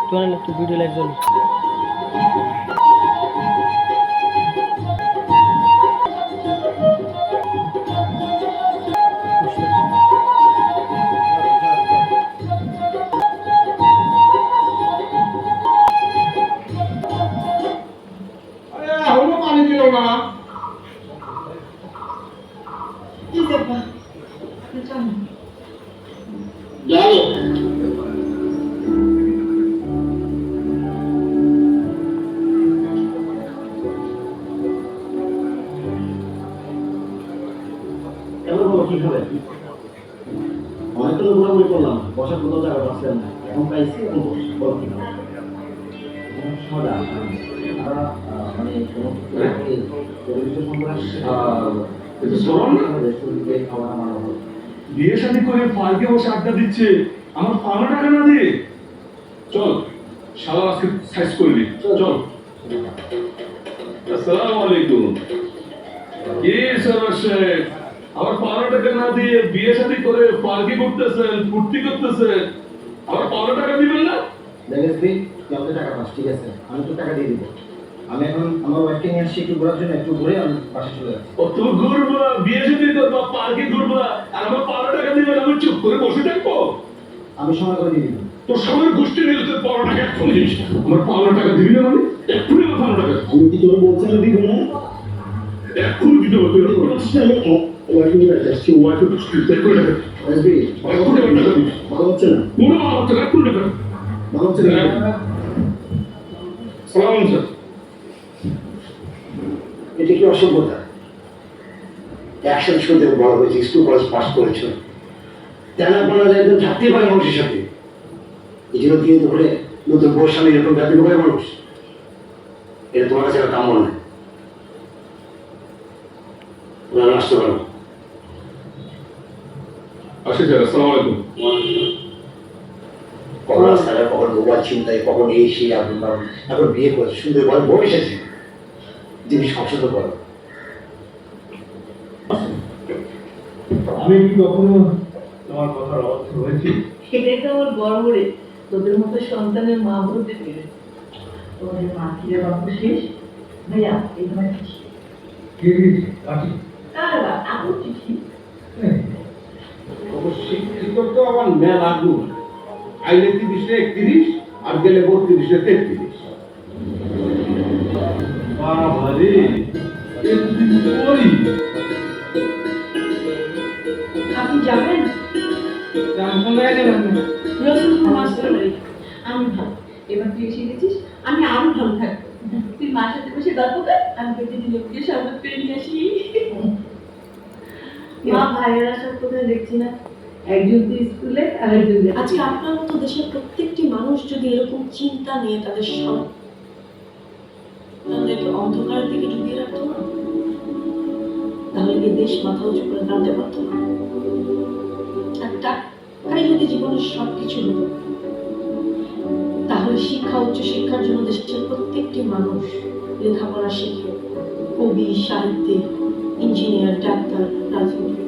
তোমার একটু video live চলে পানি দিল না জানো কি হবে অনেকগুলো ঘোরাঘুরি করলাম, বসার কোথাও জায়গা পাচ্ছিলাম না, এখন পাইছি এখন বড় কি হবে মানে বিয়ে শাদী করে পার্কে বসে আড্ডা দিচ্ছে, আমার 5 টাকা না দিয়ে। চল শালা আজকে সাইজ করবি, চল। আসসালামু আলাইকুম। কি সরোজ সাহেব, আমার 5 টাকা না দিয়ে বিয়ে শাদী করে পার্কে করতেছেন, ফুর্তি করতেছেন, আমার 5 টাকা দিবেন না? দেখেছি কত টাকা পাস, ঠিক আছে আমি তো টাকা দিয়ে দিব। আমি এখন আমার ওয়াইফকে নিয়ে আসছি একটু ঘোরার জন্য, একটু ঘুরে আমি বাসা চলে যাচ্ছি। ও তুই ঘুরবা, বিয়ে শাদী করবা, পার্কে ঘুরবা, আর আমার 5 টাকা দিবেন, আমি চুপ করে বসে থাকবো? আমি সময় করে দিয়ে দিব। তোর সবার গোষ্ঠী নিয়ে তোর 5 টাকা এখন দিস, আমার 5 টাকা দিবি না? মানে এক্ষুনি আমার 5 টাকা। আমি কি তোর বলছি না দিব না? এক্ষুনি দিতে হবে। তুই ওয়াইফে নিয়ে আসছি, ওয়াইফে চেক করে দেবে। এসবি এক্ষুনি আমার টাকা দিস। ভালো হচ্ছে না, পুরো আমার টাকা এক্ষুনি টাকা। ভালো হচ্ছে না। সালাম স্যার। এটা কি অসভ্যতা? একসাথে শুনতে বড় হয়েছে, স্কুল কলেজ পাস করেছ, তেনা পানা একদম থাকতেই পারে মানুষের সাথে। এই জন্য দিয়ে ধরে নতুন বউর সামনে এরকম ব্যাপার করে মানুষ, এটা তোমার কাছে কাম্য নয়। ওনারা আসতে পারো। আসি স্যার, আসসালামু আলাইকুম। কখন রাস্তায়, কখন মোবাইল চিন্তায়, কখন এই সেই আপন কারণ, এখন বিয়ে করে সুন্দর ঘরে বউ এসেছে, যিনি সংশোধ করো। আমি কি কখনো তোমার কথার অর্থ হয়েছি? সেটাই তো আমার বড় বড়ে তোদের মতো সন্তানের মা বলতে পেরে। তোমাদের মা কিরে বাবু শেষ ভাইয়া এই তোমার চিঠি। কি কাটি? কার বা আপুর চিঠি? শিক্ষিত তো আমার মেলা দূর, আইলে 30-31 আর গেলে 32-33। বাবা রে, এ তুই কই? আপনি যাবেন? রসুন মাস্টার বাড়ি। আমি ভালো, এবার তুই এসে গেছিস, আমি আরো ভালো থাকবো। তুই মার সাথে বসে গল্প কর, আমি পেটে দিলে দিয়ে শরবত পেয়ে নিয়ে আসি। মা ভাইয়েরা সব কোথায় দেখছি না, একজন তো স্কুলে আর একজন আজকে আপনার মতো দেশের প্রত্যেকটি মানুষ যদি এরকম চিন্তা নিয়ে তাদের সন্তানদেরকে অন্ধকারের দিকে ঢুকিয়ে রাখতো না, তাহলে কি দেশ মাথা উঁচু করে দাঁড়াতে পারতো না? আর টাকারই যদি জীবনের সবকিছু হতো, তাহলে শিক্ষা, উচ্চ শিক্ষার জন্য দেশের প্রত্যেকটি মানুষ লেখাপড়া শিখে কবি, সাহিত্যিক, ইঞ্জিনিয়ার, ডাক্তার, রাজনীতি